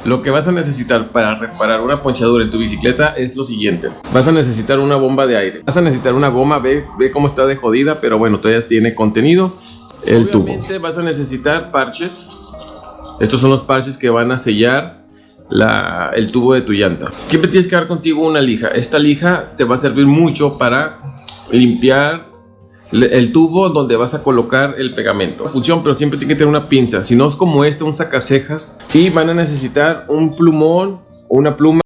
Lo que vas a necesitar para reparar una ponchadura en tu bicicleta es lo siguiente. Vas a necesitar una bomba de aire. Vas a necesitar una goma, ve cómo está de jodida, pero bueno, todavía tiene contenido. El tubo. Obviamente vas a necesitar parches. Estos son los parches que van a sellar el tubo de tu llanta. Siempre tienes que dar contigo una lija. Esta lija te va a servir mucho para limpiar el tubo donde vas a colocar el pegamento. Función, pero siempre tiene que tener una pinza. Si no es como un sacacejas. Y van a necesitar un plumón o una pluma.